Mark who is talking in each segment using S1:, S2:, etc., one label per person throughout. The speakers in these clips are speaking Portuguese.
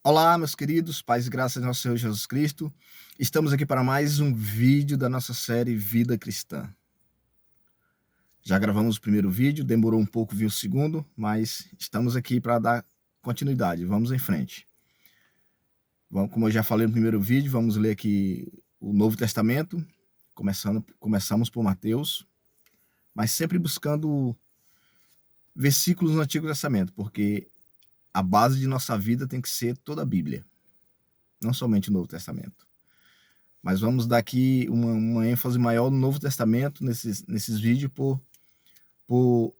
S1: Olá, meus queridos, paz e graças ao nosso Senhor Jesus Cristo. Estamos aqui para mais um vídeo da nossa série Vida Cristã. Já gravamos o primeiro vídeo, demorou um pouco vir o segundo, mas estamos aqui para dar continuidade. Vamos em frente. Como eu já falei no primeiro vídeo, vamos ler aqui o Novo Testamento. Começamos por Mateus, mas sempre buscando versículos no Antigo Testamento, porque a base de nossa vida tem que ser toda a Bíblia, não somente o Novo Testamento. Mas vamos dar aqui uma ênfase maior no Novo Testamento, nesses vídeos, por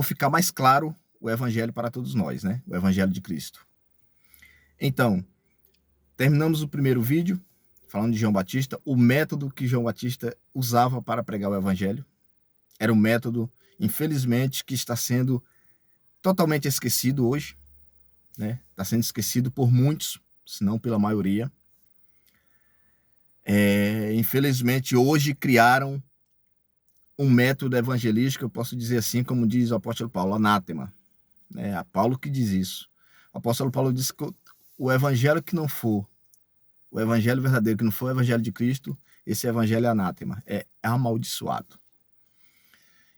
S1: ficar mais claro o Evangelho para todos nós, né? O Evangelho de Cristo. Então, terminamos o primeiro vídeo, falando de João Batista, o método que João Batista usava para pregar o Evangelho. Era um método, infelizmente, que está sendo totalmente esquecido hoje, né? Está sendo esquecido por muitos, se não pela maioria. Infelizmente, hoje criaram um método evangelístico, eu posso dizer assim, como diz o apóstolo Paulo, anátema. É Paulo que diz isso. O apóstolo Paulo diz que o evangelho que não for, o evangelho verdadeiro que não for o evangelho de Cristo, esse evangelho é anátema, é amaldiçoado.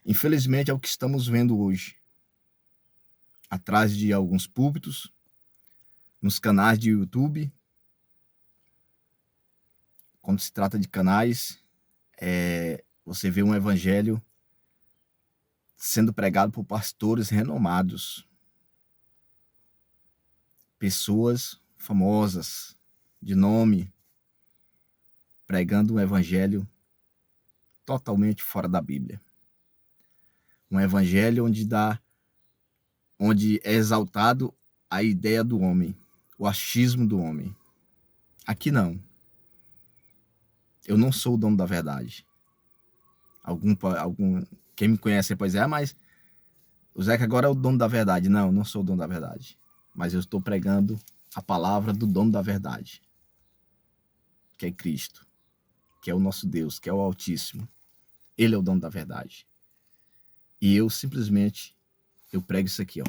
S1: Infelizmente, é o que estamos vendo hoje. Atrás de alguns púlpitos, nos canais de YouTube. Quando se trata de canais, você vê um evangelho sendo pregado por pastores renomados, pessoas famosas, de nome, pregando um evangelho totalmente fora da Bíblia. Um evangelho onde é exaltado a ideia do homem, o achismo do homem. Aqui não. Eu não sou o dono da verdade. Quem me conhece pode dizer, mas o Zeca agora é o dono da verdade. Não, eu não sou o dono da verdade. Mas eu estou pregando a palavra do dono da verdade, que é Cristo, que é o nosso Deus, que é o Altíssimo. Ele é o dono da verdade. E eu simplesmente, eu prego isso aqui, ó,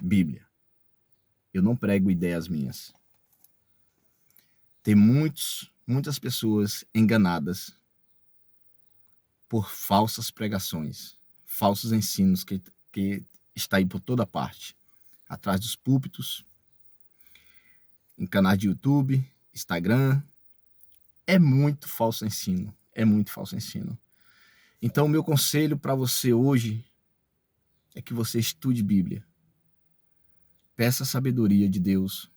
S1: Bíblia. Eu não prego ideias minhas. Tem muitas pessoas enganadas por falsas pregações, falsos ensinos que está aí por toda parte, atrás dos púlpitos, em canais de YouTube, Instagram. É muito falso ensino, é muito falso ensino. Então, o meu conselho para você hoje é que você estude Bíblia. Peça a sabedoria de Deus.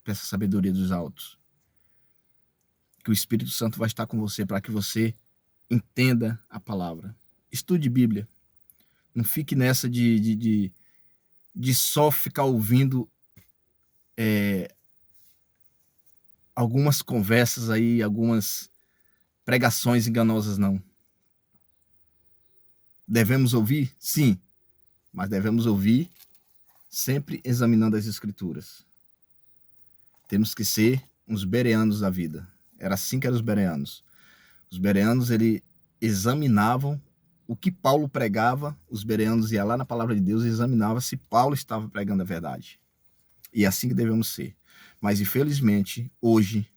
S1: Peça a sabedoria dos altos. Que o Espírito Santo vai estar com você para que você entenda a palavra. Estude Bíblia. Não fique nessa de só ficar ouvindo algumas conversas aí, algumas pregações enganosas, não. Devemos ouvir? Sim. Mas devemos ouvir sempre examinando as Escrituras. Temos que ser uns bereanos da vida. Era assim que eram os bereanos. Os bereanos, eles examinavam o que Paulo pregava. Os bereanos iam lá na palavra de Deus e examinavam se Paulo estava pregando a verdade. E é assim que devemos ser. Mas, infelizmente, hoje,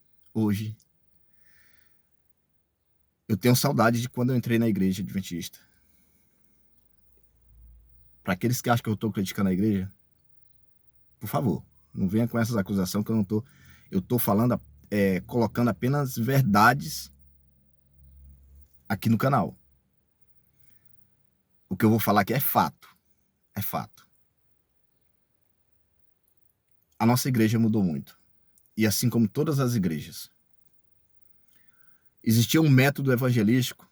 S1: eu tenho saudade de quando eu entrei na igreja adventista. Para aqueles que acham que eu estou criticando a igreja, por favor, não venha com essas acusações que eu não estou. Eu estou falando, colocando apenas verdades aqui no canal. O que eu vou falar aqui é fato. É fato. A nossa igreja mudou muito. E assim como todas as igrejas. Existia um método evangelístico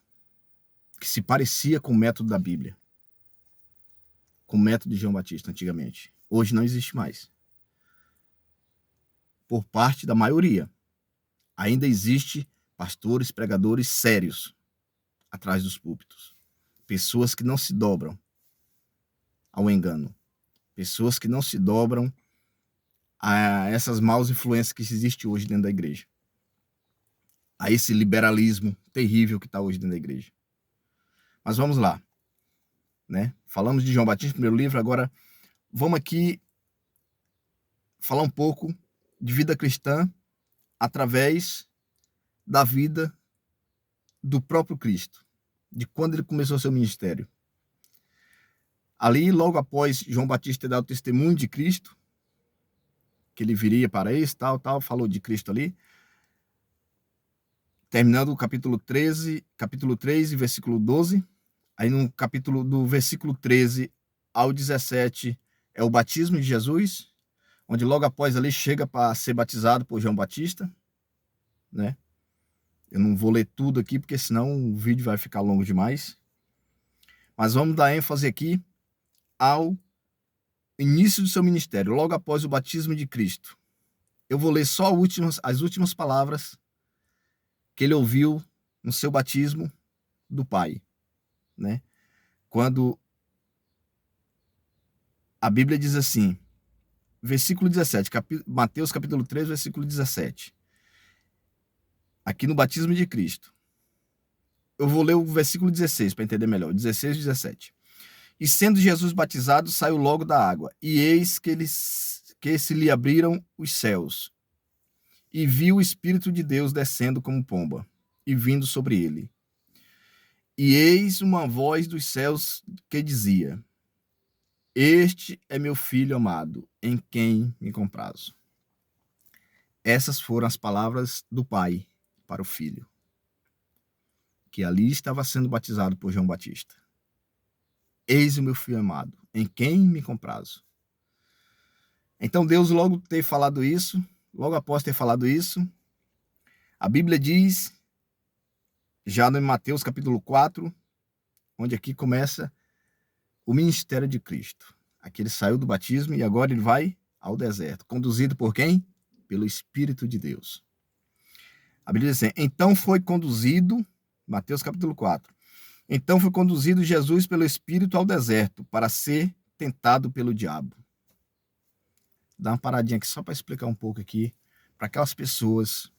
S1: que se parecia com o método da Bíblia. Com o método de João Batista antigamente. Hoje não existe mais. Por parte da maioria. Ainda existe pastores, pregadores sérios atrás dos púlpitos. Pessoas que não se dobram ao engano. Pessoas que não se dobram a essas maus influências que existem hoje dentro da igreja. A esse liberalismo terrível que está hoje dentro da igreja. Mas vamos lá. Né? Falamos de João Batista, primeiro livro, agora vamos aqui falar um pouco de vida cristã através da vida do próprio Cristo, de quando ele começou seu ministério. Ali, logo após João Batista ter dado o testemunho de Cristo, que ele viria para isso, tal, falou de Cristo ali, terminando o capítulo 3, versículo 12, aí no capítulo do versículo 13 ao 17 é o batismo de Jesus, onde logo após ali chega para ser batizado por João Batista, né? Eu não vou ler tudo aqui, porque senão o vídeo vai ficar longo demais. Mas vamos dar ênfase aqui ao início do seu ministério, logo após o batismo de Cristo. Eu vou ler só as últimas palavras que ele ouviu no seu batismo do Pai, né? Quando a Bíblia diz assim, versículo 17, Mateus capítulo 3, versículo 17. Aqui no batismo de Cristo. Eu vou ler o versículo 16 para entender melhor, 16 e 17. E sendo Jesus batizado, saiu logo da água, e eis que se lhe abriram os céus, e viu o Espírito de Deus descendo como pomba, e vindo sobre ele. E eis uma voz dos céus que dizia: Este é meu filho amado, em quem me comprazo. Essas foram as palavras do Pai para o Filho, que ali estava sendo batizado por João Batista. Eis o meu filho amado, em quem me comprazo. Então Deus logo após ter falado isso, a Bíblia diz, já no Mateus capítulo 4, onde aqui começa o ministério de Cristo. Aqui ele saiu do batismo e agora ele vai ao deserto, conduzido por quem? Pelo Espírito de Deus. A Bíblia diz assim, então foi conduzido, Mateus capítulo 4, então foi conduzido Jesus pelo Espírito ao deserto para ser tentado pelo diabo. Dá uma paradinha aqui só para explicar um pouco aqui, para aquelas pessoas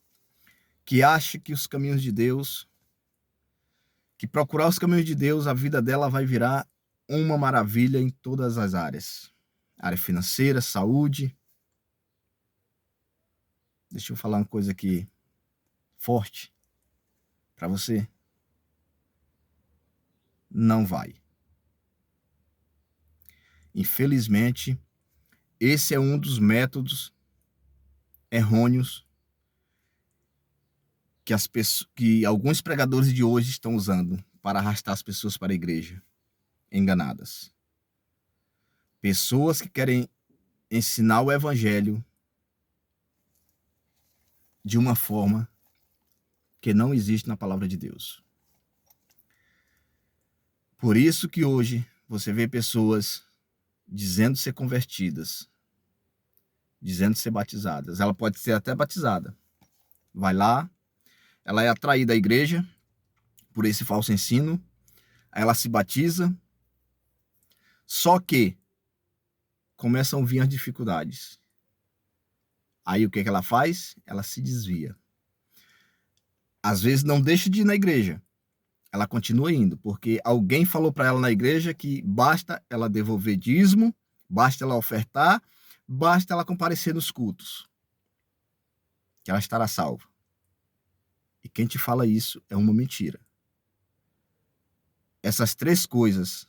S1: que acham que os caminhos de Deus, que procurar os caminhos de Deus, a vida dela vai virar uma maravilha em todas as áreas. Área financeira, saúde. Deixa eu falar uma coisa aqui forte para você. Não vai. Infelizmente, esse é um dos métodos errôneos que alguns pregadores de hoje estão usando para arrastar as pessoas para a igreja, enganadas. Pessoas que querem ensinar o evangelho de uma forma que não existe na palavra de Deus. Por isso que hoje você vê pessoas dizendo ser convertidas, dizendo ser batizadas. Ela pode ser até batizada. Vai lá, ela é atraída à igreja por esse falso ensino, ela se batiza, só que começam a vir as dificuldades. Aí o que ela faz? Ela se desvia. Às vezes não deixa de ir na igreja, ela continua indo, porque alguém falou para ela na igreja que basta ela devolver dízimo, basta ela ofertar, basta ela comparecer nos cultos, que ela estará salva. E quem te fala isso é uma mentira. Essas três coisas,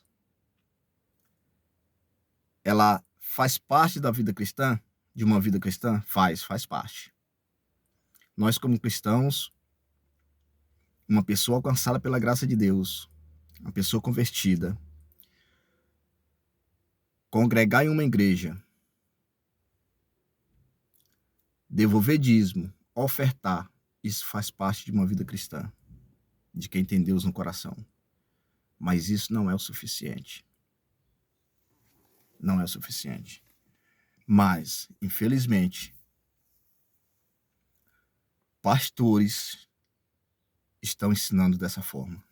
S1: ela faz parte da vida cristã, de uma vida cristã? Faz parte. Nós como cristãos, uma pessoa alcançada pela graça de Deus, uma pessoa convertida, congregar em uma igreja, devolver dízimo, ofertar, isso faz parte de uma vida cristã, de quem tem Deus no coração. Mas isso não é o suficiente. Não é o suficiente. Mas, infelizmente, pastores estão ensinando dessa forma.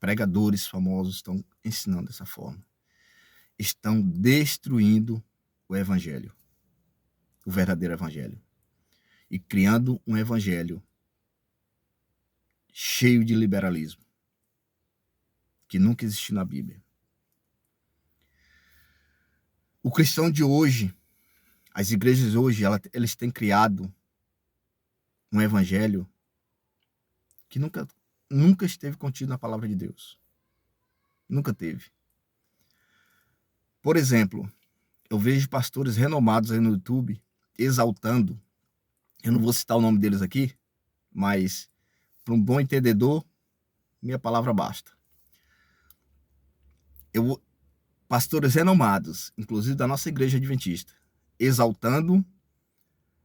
S1: Pregadores famosos estão ensinando dessa forma. Estão destruindo o evangelho, o verdadeiro evangelho, e criando um evangelho cheio de liberalismo, que nunca existiu na Bíblia. O cristão de hoje, As igrejas hoje, eles têm criado um evangelho que nunca esteve contido na palavra de Deus. Nunca teve. Por exemplo, eu vejo pastores renomados aí no YouTube exaltando, eu não vou citar o nome deles aqui, mas para um bom entendedor, minha palavra basta. Pastores renomados, inclusive da nossa igreja adventista, exaltando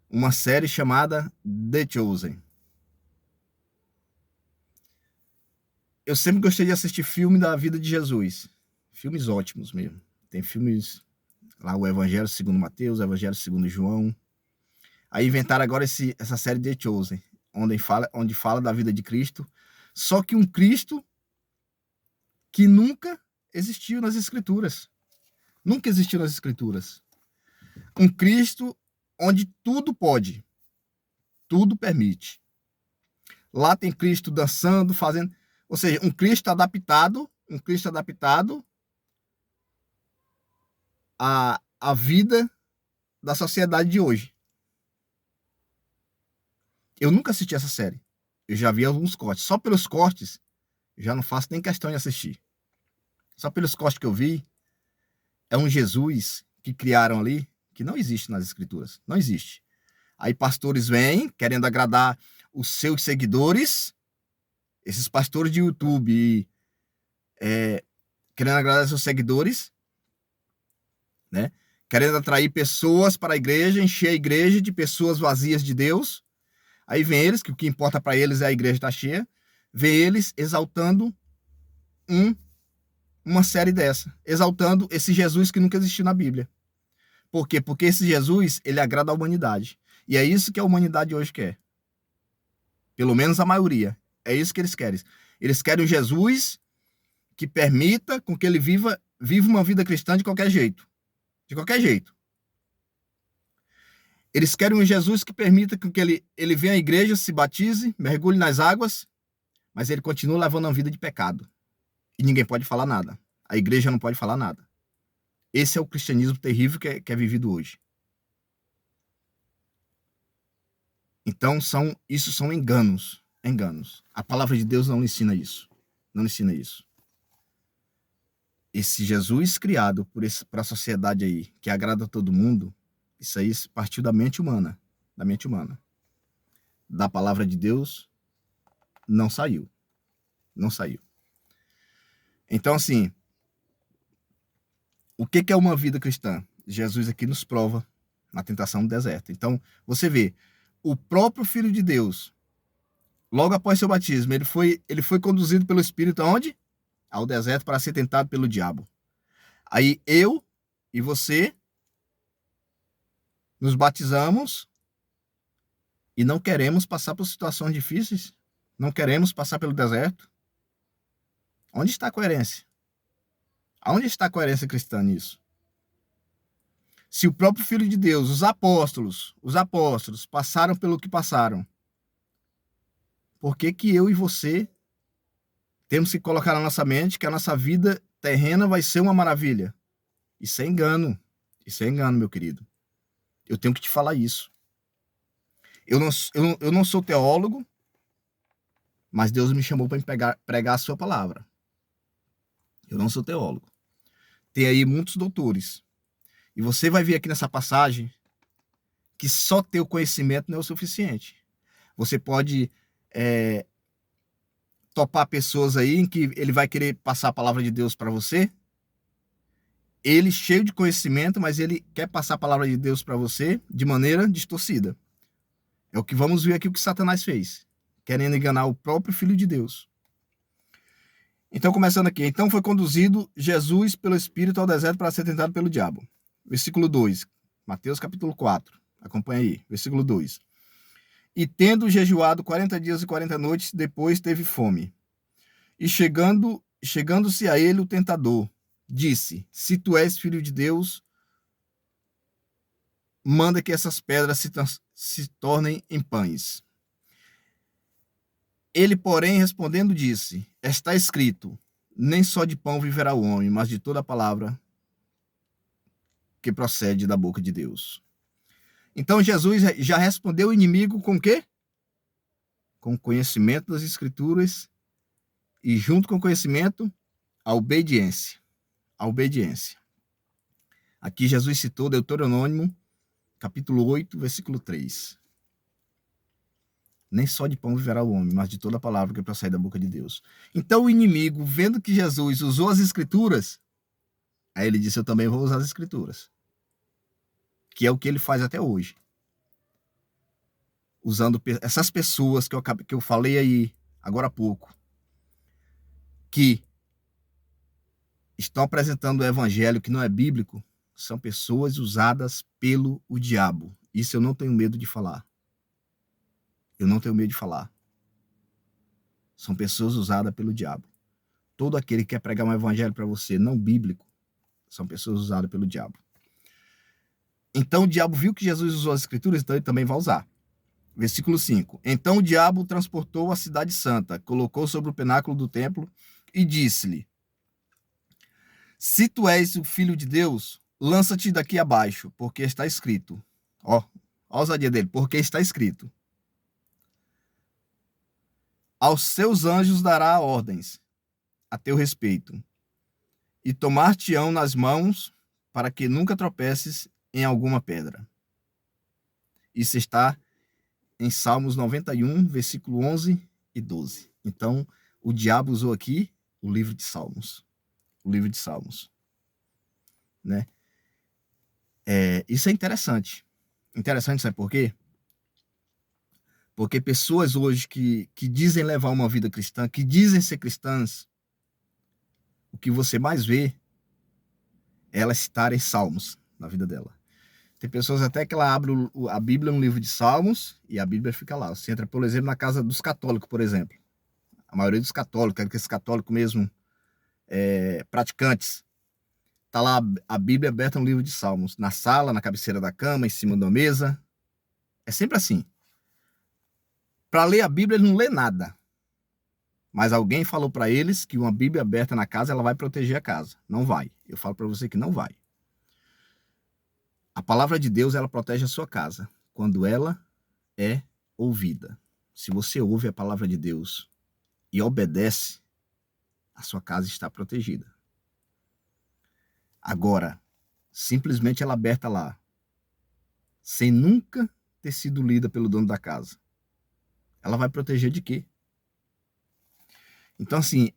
S1: uma série chamada The Chosen. Eu sempre gostei de assistir filme da vida de Jesus. Filmes ótimos mesmo. Tem filmes lá, o Evangelho segundo Mateus, o Evangelho segundo João. Aí inventaram agora essa série The Chosen, onde fala da vida de Cristo. Só que um Cristo que nunca existiu nas Escrituras. Nunca existiu nas Escrituras. Um Cristo onde tudo pode. Tudo permite. Lá tem Cristo dançando, fazendo... Ou seja, um Cristo adaptado à vida da sociedade de hoje. Eu nunca assisti essa série. Eu já vi alguns cortes. Só pelos cortes, eu já não faço nem questão de assistir. Só pelos cortes que eu vi, é um Jesus que criaram ali, que não existe nas Escrituras. Não existe. Aí pastores vêm, querendo agradar os seus seguidores, esses pastores de YouTube, querendo agradar seus seguidores, né? Querendo atrair pessoas para a igreja, encher a igreja de pessoas vazias de Deus. Aí vem eles, que o que importa para eles é a igreja estar cheia, vê eles exaltando uma série dessa, exaltando esse Jesus que nunca existiu na Bíblia. Por quê? Porque esse Jesus, ele agrada a humanidade. E é isso que a humanidade hoje quer. Pelo menos a maioria. É isso que eles querem. Eles querem um Jesus que permita com que ele viva uma vida cristã de qualquer jeito. De qualquer jeito. Eles querem um Jesus que permita com que ele venha à igreja, se batize, mergulhe nas águas, mas ele continua levando uma vida de pecado. E ninguém pode falar nada. A igreja não pode falar nada. Esse é o cristianismo terrível que é vivido hoje. Então, isso são enganos. Enganos. A palavra de Deus não ensina isso. Não ensina isso. Esse Jesus criado para a sociedade aí, que agrada a todo mundo, isso aí partiu da mente humana. Da mente humana. Da palavra de Deus, não saiu. Não saiu. Então, assim, o que é uma vida cristã? Jesus aqui nos prova na tentação do deserto. Então, você vê, o próprio Filho de Deus, logo após seu batismo, ele foi conduzido pelo Espírito aonde? Ao deserto para ser tentado pelo diabo. Aí eu e você nos batizamos e não queremos passar por situações difíceis, não queremos passar pelo deserto. Onde está a coerência? Aonde está a coerência cristã nisso? Se o próprio Filho de Deus, os apóstolos passaram pelo que passaram, por que eu e você temos que colocar na nossa mente que a nossa vida terrena vai ser uma maravilha? Isso é engano. Isso é engano, meu querido. Eu tenho que te falar isso. Eu não sou teólogo, mas Deus me chamou para pregar a sua palavra. Eu não sou teólogo. Tem aí muitos doutores. E você vai ver aqui nessa passagem que só ter o conhecimento não é o suficiente. Você pode topar pessoas aí em que ele vai querer passar a palavra de Deus para você. Ele cheio de conhecimento, mas ele quer passar a palavra de Deus para você de maneira distorcida. É o que vamos ver aqui o que Satanás fez, querendo enganar o próprio Filho de Deus. Então, começando aqui. Então foi conduzido Jesus pelo Espírito ao deserto para ser tentado pelo diabo. Versículo 2. Mateus capítulo 4. Acompanha aí. Versículo 2. E tendo jejuado 40 dias e 40 noites, depois teve fome. E chegando-se a ele o tentador, disse: se tu és filho de Deus, manda que essas pedras se tornem em pães. Ele, porém, respondendo, disse: está escrito, nem só de pão viverá o homem, mas de toda a palavra que procede da boca de Deus. Então Jesus já respondeu o inimigo com o quê? Com o conhecimento das Escrituras e, junto com o conhecimento, a obediência. A obediência. Aqui Jesus citou Deuteronômio, capítulo 8, versículo 3. Nem só de pão viverá o homem, mas de toda a palavra que procede da boca de Deus. Então o inimigo, vendo que Jesus usou as Escrituras, aí ele disse, eu também vou usar as Escrituras. Que é o que ele faz até hoje. Usando essas pessoas que eu falei aí agora há pouco, que estão apresentando o evangelho que não é bíblico, são pessoas usadas pelo diabo. Isso eu não tenho medo de falar. Eu não tenho medo de falar. São pessoas usadas pelo diabo. Todo aquele que quer pregar um evangelho para você não bíblico, são pessoas usadas pelo diabo. Então o diabo viu que Jesus usou as Escrituras, então ele também vai usar. Versículo 5. Então o diabo transportou a cidade santa, colocou sobre o pináculo do templo e disse-lhe, se tu és o filho de Deus, lança-te daqui abaixo, porque está escrito. Ó a ousadia dele, porque está escrito. Aos seus anjos dará ordens a teu respeito, e tomar-te-ão nas mãos, para que nunca tropeces em alguma pedra. Isso está em Salmos 91, versículo 11 e 12. Então, o diabo usou aqui o livro de Salmos. O livro de Salmos. Né? Isso é interessante. Interessante, sabe por quê? Porque pessoas hoje que dizem levar uma vida cristã, que dizem ser cristãs, o que você mais vê é elas citarem Salmos na vida dela. Tem pessoas até que ela abre a Bíblia no livro de Salmos e a Bíblia fica lá. Você entra, por exemplo, na casa dos católicos, por exemplo. A maioria dos católicos, aqueles católicos mesmo praticantes, tá lá a Bíblia aberta no livro de Salmos. Na sala, na cabeceira da cama, em cima da mesa. É sempre assim. Para ler a Bíblia, ele não lê nada. Mas alguém falou para eles que uma Bíblia aberta na casa, ela vai proteger a casa. Não vai. Eu falo para você que não vai. A palavra de Deus, ela protege a sua casa quando ela é ouvida. Se você ouve a palavra de Deus e obedece, a sua casa está protegida. Agora, simplesmente ela aberta lá, sem nunca ter sido lida pelo dono da casa, ela vai proteger de quê? Então, assim,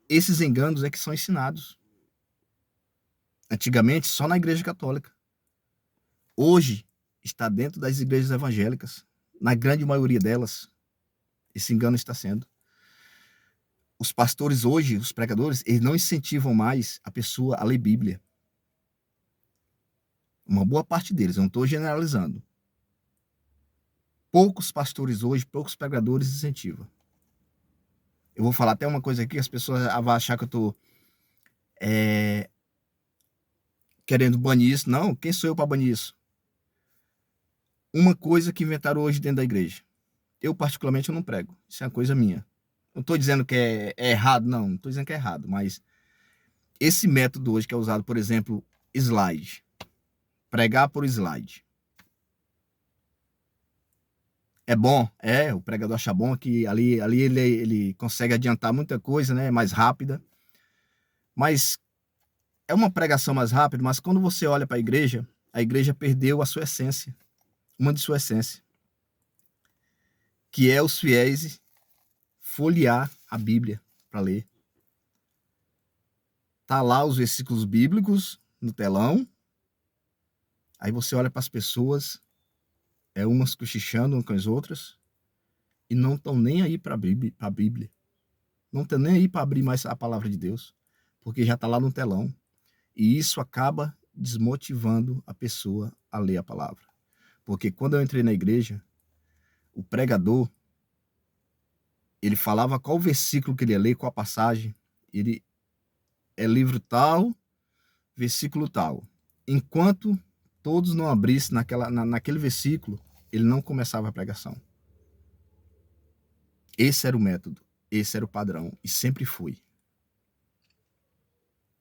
S1: esses enganos é que são ensinados. Antigamente, só na igreja católica. Hoje, está dentro das igrejas evangélicas. Na grande maioria delas, esse engano está sendo. Os pastores hoje, os pregadores, eles não incentivam mais a pessoa a ler Bíblia. Uma boa parte deles, eu não estou generalizando. Poucos pastores hoje, poucos pregadores incentivam. Eu vou falar até uma coisa aqui, as pessoas vão achar que eu estou querendo banir isso. Não, quem sou eu para banir isso? Uma coisa que inventaram hoje dentro da igreja. Eu, particularmente, eu não prego. Isso é uma coisa minha. Não estou dizendo que é errado, não estou dizendo que é errado, mas esse método hoje que é usado, por exemplo, slide. Pregar por slide. É bom, o pregador acha bom que ali ele consegue adiantar muita coisa, né, mais rápida. Mas é uma pregação mais rápida, mas quando você olha para a igreja perdeu a sua essência, uma de sua essência, que é os fiéis folhear a Bíblia para ler. Tá lá os versículos bíblicos no telão. Aí você olha para as pessoas, umas cochichando umas com as outras, e não estão nem aí para a Bíblia. Não estão nem aí para abrir mais a palavra de Deus, porque já está lá no telão. E isso acaba desmotivando a pessoa a ler a palavra. Porque quando eu entrei na igreja, o pregador, ele falava qual versículo que ele ia ler, qual a passagem. Ele é livro tal, versículo tal. Enquanto todos não abrissem naquele versículo, ele não começava a pregação. Esse era o método, esse era o padrão, e sempre foi.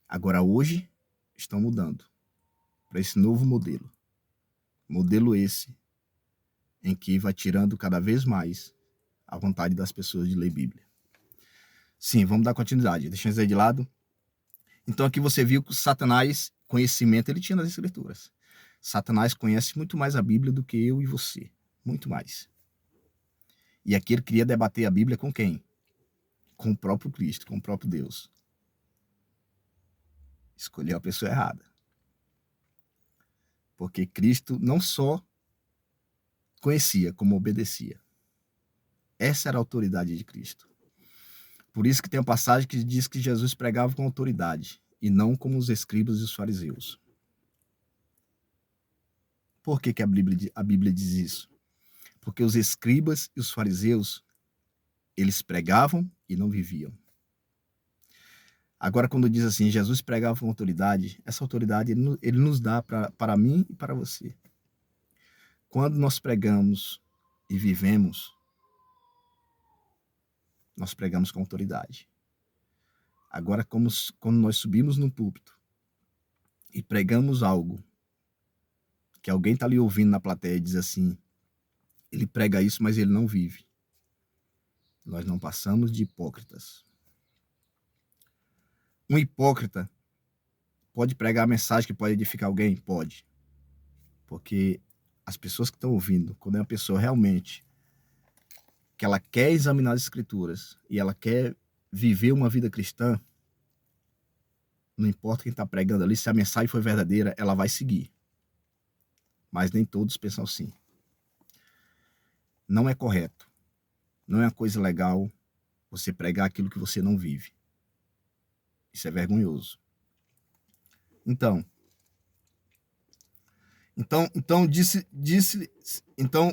S1: Agora, hoje, estão mudando para esse novo modelo. Modelo esse em que vai tirando cada vez mais a vontade das pessoas de ler Bíblia. Sim, vamos dar continuidade. Deixa eu dizer de lado. Então aqui você viu que o Satanás, conhecimento ele tinha nas Escrituras. Satanás conhece muito mais a Bíblia do que eu e você. Muito mais. E aqui ele queria debater a Bíblia com quem? Com o próprio Cristo, com o próprio Deus. Escolheu a pessoa errada. Porque Cristo não só conhecia, como obedecia. Essa era a autoridade de Cristo. Por isso que tem uma passagem que diz que Jesus pregava com autoridade, e não como os escribas e os fariseus. Por que a Bíblia diz isso? Porque os escribas e os fariseus, eles pregavam e não viviam. Agora, quando diz assim, Jesus pregava com autoridade, essa autoridade ele nos dá para mim e para você. Quando nós pregamos e vivemos, nós pregamos com autoridade. Agora, quando nós subimos no púlpito e pregamos algo, que alguém está ali ouvindo na plateia e diz assim, ele prega isso, mas ele não vive. Nós não passamos de hipócritas. Um hipócrita pode pregar a mensagem que pode edificar alguém? Pode. Porque as pessoas que estão ouvindo, quando é uma pessoa realmente que ela quer examinar as Escrituras e ela quer viver uma vida cristã, não importa quem está pregando ali, se a mensagem foi verdadeira, ela vai seguir. Mas nem todos pensam assim. Não é correto. Não é uma coisa legal você pregar aquilo que você não vive. Isso é vergonhoso. Então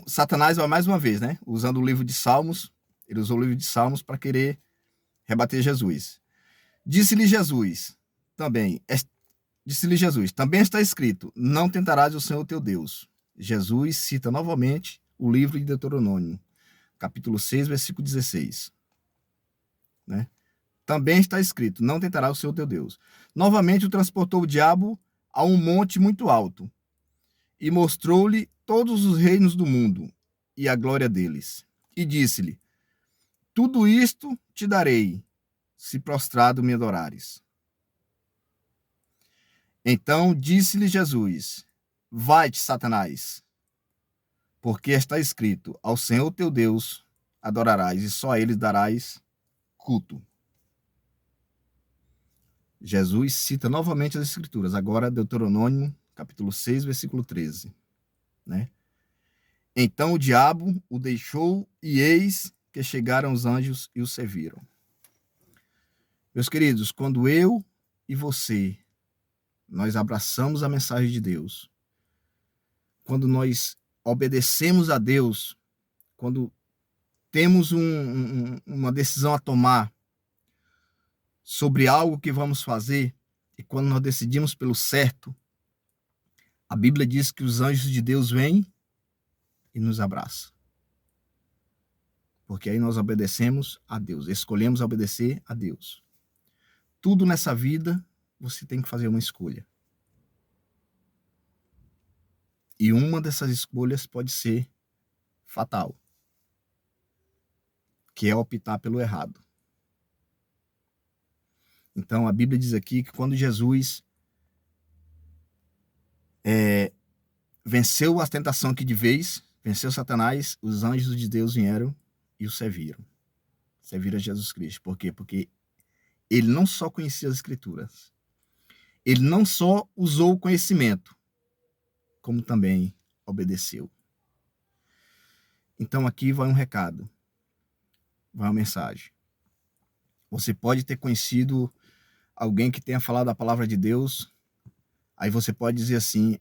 S1: Satanás vai mais uma vez, né? Usando o livro de Salmos, ele usou o livro de Salmos para querer rebater Jesus. Disse-lhe Jesus, também está escrito, não tentarás o Senhor teu Deus. Jesus cita novamente o livro de Deuteronômio, capítulo 6, versículo 16. Né? Também está escrito, não tentarás o Senhor teu Deus. Novamente o transportou o diabo a um monte muito alto e mostrou-lhe todos os reinos do mundo e a glória deles. E disse-lhe, tudo isto te darei, se prostrado me adorares. Então disse-lhe Jesus, vai-te, Satanás, porque está escrito, ao Senhor teu Deus adorarás e só a ele darás culto. Jesus cita novamente as Escrituras, agora Deuteronômio, capítulo 6, versículo 13. Né? Então o diabo o deixou e eis que chegaram os anjos e o serviram. Meus queridos, quando eu e você, nós abraçamos a mensagem de Deus, quando nós obedecemos a Deus, quando temos uma decisão a tomar sobre algo que vamos fazer, e quando nós decidimos pelo certo, a Bíblia diz que os anjos de Deus vêm e nos abraçam. Porque aí nós obedecemos a Deus, escolhemos obedecer a Deus. Tudo nessa vida, você tem que fazer uma escolha. E uma dessas escolhas pode ser fatal, que é optar pelo errado. Então, a Bíblia diz aqui que quando Jesus venceu a tentação aqui de vez, venceu Satanás, os anjos de Deus vieram e o serviram. Serviram a Jesus Cristo. Por quê? Porque ele não só conhecia as Escrituras, ele não só usou o conhecimento, como também obedeceu. Então aqui vai um recado, vai uma mensagem. Você pode ter conhecido alguém que tenha falado a palavra de Deus, aí você pode dizer assim,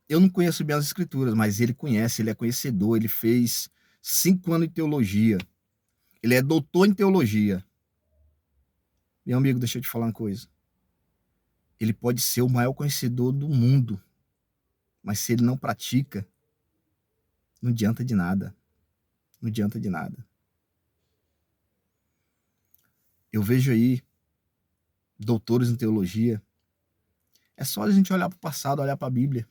S1: eu não conheço bem as Escrituras, mas ele conhece, ele é conhecedor, ele fez 5 anos de teologia, ele é doutor em teologia. Meu amigo, deixa eu te falar uma coisa. Ele pode ser o maior conhecedor do mundo, mas se ele não pratica, não adianta de nada. Não adianta de nada. Eu vejo aí doutores em teologia. É só a gente olhar para o passado, olhar para a Bíblia.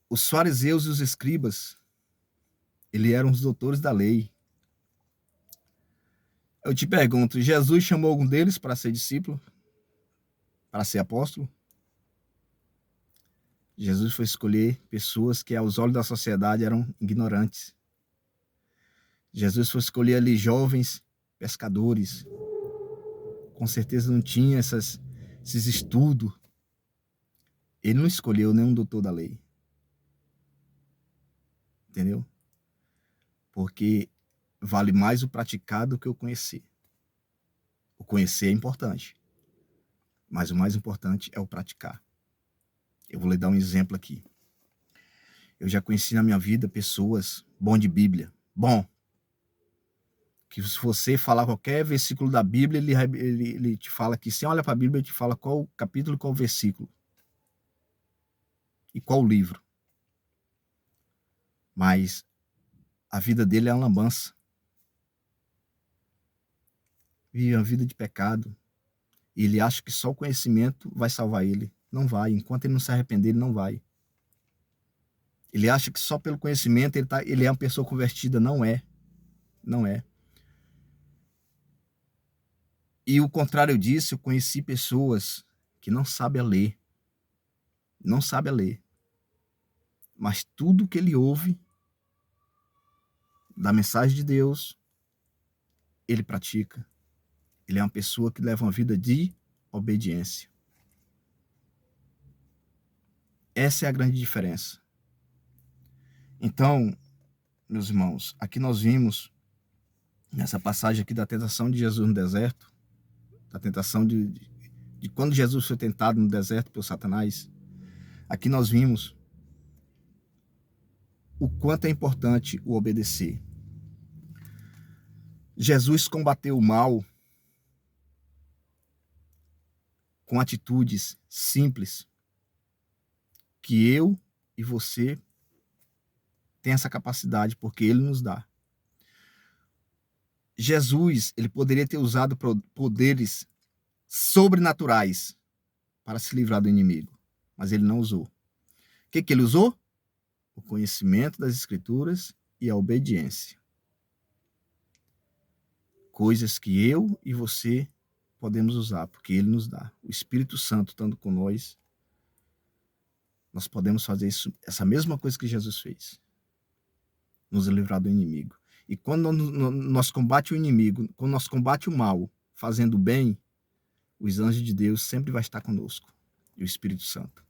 S1: Os fariseus e os escribas, eles eram os doutores da lei. Eu te pergunto, Jesus chamou algum deles para ser discípulo? Para ser apóstolo? Jesus foi escolher pessoas que, aos olhos da sociedade, eram ignorantes. Jesus foi escolher ali jovens pescadores. Com certeza não tinha esses estudos. Ele não escolheu nenhum doutor da lei. Entendeu? Porque vale mais o praticar do que o conhecer. O conhecer é importante, mas o mais importante é o praticar. Eu vou lhe dar um exemplo aqui. Eu já conheci na minha vida pessoas bom de Bíblia. Bom, que se você falar qualquer versículo da Bíblia, ele te fala que, se olha para a Bíblia, ele te fala qual capítulo e qual versículo. E qual livro. Mas a vida dele é uma lambança. Vive uma vida de pecado. E ele acha que só o conhecimento vai salvar ele. Não vai. Enquanto ele não se arrepender, ele não vai. Ele acha que só pelo conhecimento ele é uma pessoa convertida. Não é. Não é. E o contrário disso, eu conheci pessoas que não sabem ler. Não sabem ler. Mas tudo que ele ouve da mensagem de Deus, ele pratica. Ele é uma pessoa que leva uma vida de obediência. Essa é a grande diferença. Então, meus irmãos, aqui nós vimos, nessa passagem aqui da tentação de Jesus no deserto, da tentação de quando Jesus foi tentado no deserto por Satanás, aqui nós vimos o quanto é importante o obedecer. Jesus combateu o mal com atitudes simples que eu e você tem essa capacidade, porque ele nos dá. Jesus, ele poderia ter usado poderes sobrenaturais para se livrar do inimigo, mas ele não usou. O que ele usou? O conhecimento das Escrituras e a obediência. Coisas que eu e você podemos usar, porque ele nos dá. O Espírito Santo estando com nós podemos fazer essa mesma coisa que Jesus fez. Nos livrar do inimigo. E quando nós combate o inimigo, quando nós combate o mal, fazendo o bem, os anjos de Deus sempre vai estar conosco. E o Espírito Santo.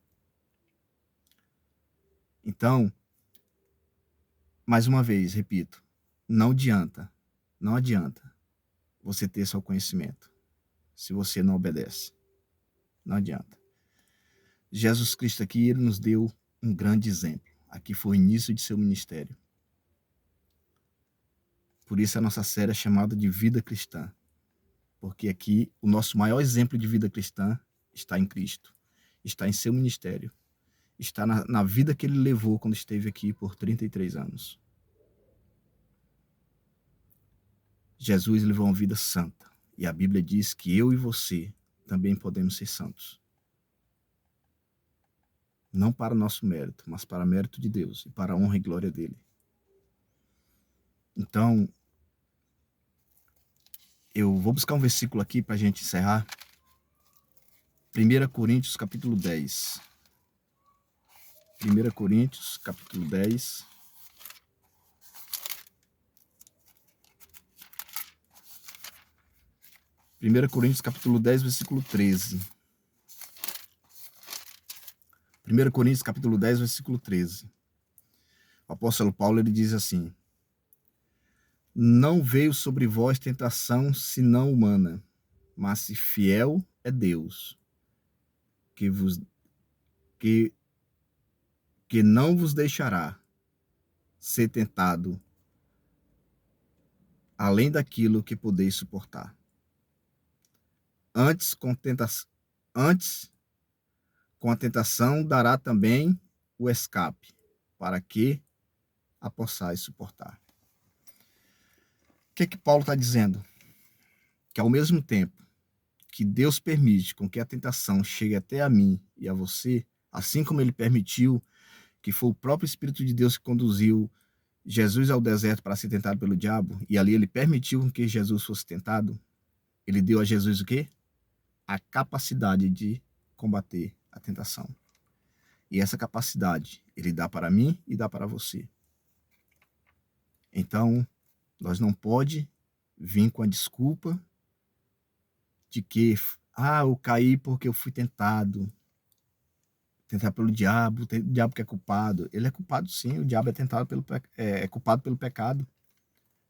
S1: Então, mais uma vez, repito, não adianta você ter só conhecimento, se você não obedece. Não adianta. Jesus Cristo aqui, ele nos deu um grande exemplo. Aqui foi o início de seu ministério. Por isso a nossa série é chamada de Vida Cristã. Porque aqui o nosso maior exemplo de vida cristã está em Cristo. Está em seu ministério. Está na vida que ele levou quando esteve aqui por 33 anos. Jesus levou uma vida santa. E a Bíblia diz que eu e você também podemos ser santos. Não para nosso mérito, mas para o mérito de Deus e para a honra e glória dele. Então, eu vou buscar um versículo aqui para a gente encerrar. 1 Coríntios, capítulo 10. 1 Coríntios, capítulo 10. Primeira Coríntios, capítulo 10, versículo 13. 1 Coríntios, capítulo 10, versículo 13. O apóstolo Paulo, ele diz assim: não veio sobre vós tentação senão humana, mas se fiel é Deus, que não vos deixará ser tentado além daquilo que podeis suportar. Antes, com a tentação, dará também o escape, para que a possais suportar. O que Paulo está dizendo? Que ao mesmo tempo que Deus permite com que a tentação chegue até a mim e a você, assim como ele permitiu que foi o próprio Espírito de Deus que conduziu Jesus ao deserto para ser tentado pelo diabo, e ali ele permitiu que Jesus fosse tentado, ele deu a Jesus o quê? A capacidade de combater a tentação. E essa capacidade ele dá para mim e dá para você. Então, nós não pode vir com a desculpa de que, eu caí porque eu fui tentado pelo diabo, o diabo que é culpado. Ele é culpado sim, o diabo é tentado é culpado pelo pecado,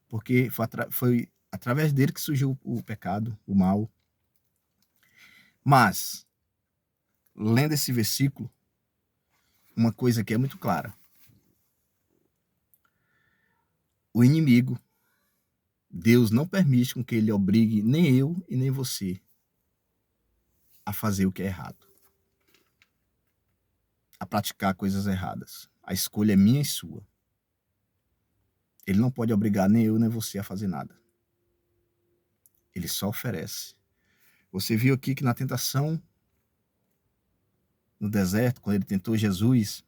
S1: porque foi através dele que surgiu o pecado, o mal. Mas, lendo esse versículo, uma coisa que é muito clara. O inimigo, Deus não permite com que ele obrigue nem eu e nem você a fazer o que é errado, a praticar coisas erradas. A escolha é minha e sua. Ele não pode obrigar nem eu nem você a fazer nada. Ele só oferece. Você viu aqui que na tentação, no deserto, quando ele tentou Jesus,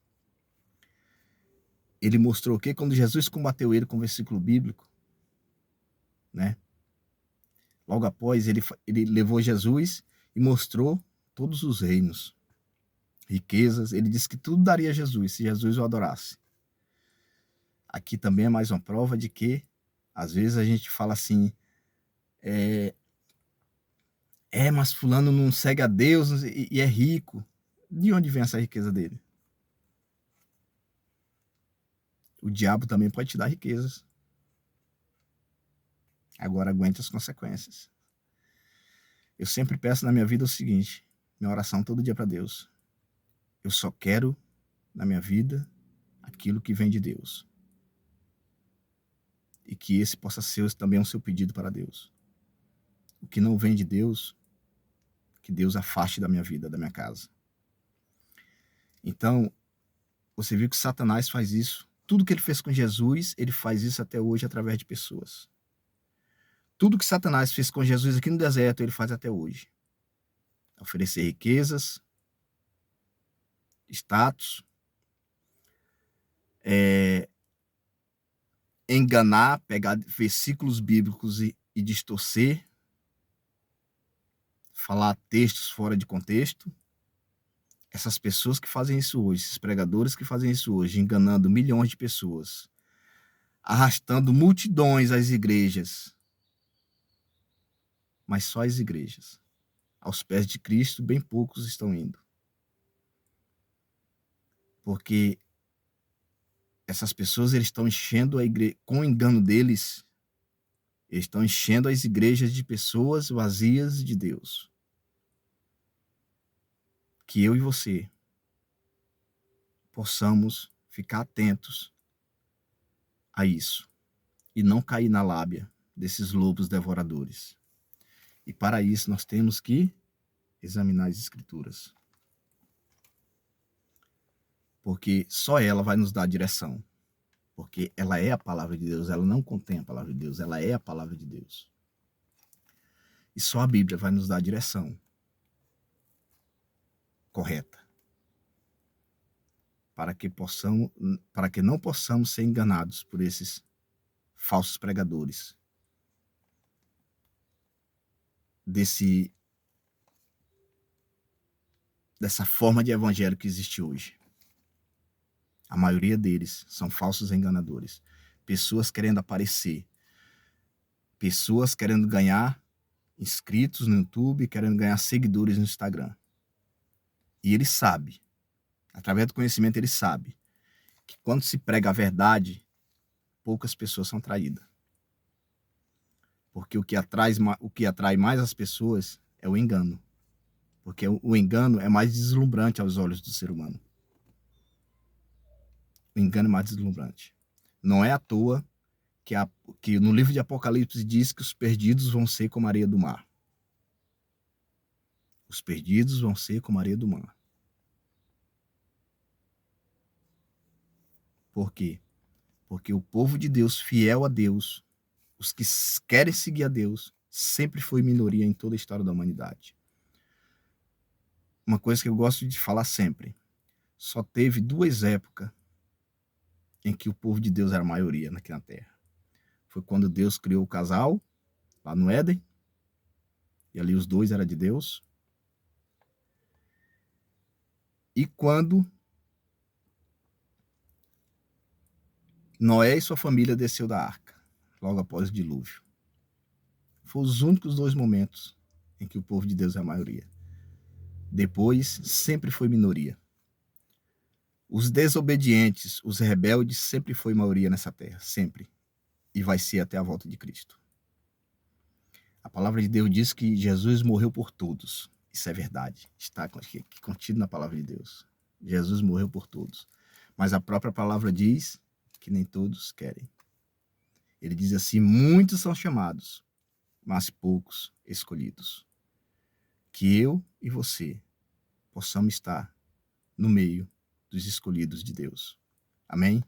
S1: ele mostrou o quê? Quando Jesus combateu ele com o versículo bíblico, né? Logo após, ele levou Jesus e mostrou todos os reinos, riquezas. Ele disse que tudo daria a Jesus, se Jesus o adorasse. Aqui também é mais uma prova de que, às vezes, a gente fala assim, mas fulano não segue a Deus e é rico. De onde vem essa riqueza dele? O diabo também pode te dar riquezas. Agora aguente as consequências. Eu sempre peço na minha vida o seguinte, minha oração todo dia para Deus. Eu só quero, na minha vida, aquilo que vem de Deus. E que esse possa ser também o seu pedido para Deus. O que não vem de Deus, que Deus afaste da minha vida, da minha casa. Então, você viu que Satanás faz isso. Tudo que ele fez com Jesus, ele faz isso até hoje através de pessoas. Tudo que Satanás fez com Jesus aqui no deserto, ele faz até hoje. Oferecer riquezas, status, enganar, pegar versículos bíblicos e distorcer, falar textos fora de contexto. Essas pessoas que fazem isso hoje, esses pregadores que fazem isso hoje, enganando milhões de pessoas, arrastando multidões às igrejas, mas só as igrejas. Aos pés de Cristo, bem poucos estão indo. Porque essas pessoas, eles estão enchendo a igreja, com o engano deles, eles estão enchendo as igrejas de pessoas vazias de Deus. Que eu e você possamos ficar atentos a isso e não cair na lábia desses lobos devoradores. E para isso nós temos que examinar as Escrituras. Porque só ela vai nos dar direção. Porque ela é a palavra de Deus, ela não contém a palavra de Deus, ela é a palavra de Deus. E só a Bíblia vai nos dar a direção correta. Para que não possamos ser enganados por esses falsos pregadores. Dessa forma de evangelho que existe hoje. A maioria deles são falsos enganadores. Pessoas querendo aparecer. Pessoas querendo ganhar inscritos no YouTube, querendo ganhar seguidores no Instagram. E ele sabe, através do conhecimento ele sabe, que quando se prega a verdade, poucas pessoas são traídas. Porque o que atrai mais as pessoas é o engano. Porque o engano é mais deslumbrante aos olhos do ser humano. O engano é mais deslumbrante. Não é à toa que no livro de Apocalipse diz que os perdidos vão ser como a areia do mar. Os perdidos vão ser como a areia do mar. Por quê? Porque o povo de Deus, fiel a Deus, os que querem seguir a Deus, sempre foi minoria em toda a história da humanidade. Uma coisa que eu gosto de falar sempre. só teve 2 épocas em que o povo de Deus era a maioria aqui na terra. Foi quando Deus criou o casal, lá no Éden, e ali os 2 eram de Deus. E quando Noé e sua família desceu da arca, logo após o dilúvio. Foram os únicos 2 momentos em que o povo de Deus é a maioria. Depois, sempre foi minoria. Os desobedientes, os rebeldes, sempre foi maioria nessa terra, sempre. E vai ser até a volta de Cristo. A palavra de Deus diz que Jesus morreu por todos. Isso é verdade. Está contido na palavra de Deus. Jesus morreu por todos. Mas a própria palavra diz que nem todos querem. Ele diz assim: muitos são chamados, mas poucos escolhidos. Que eu e você possamos estar no meio dos escolhidos de Deus. Amém?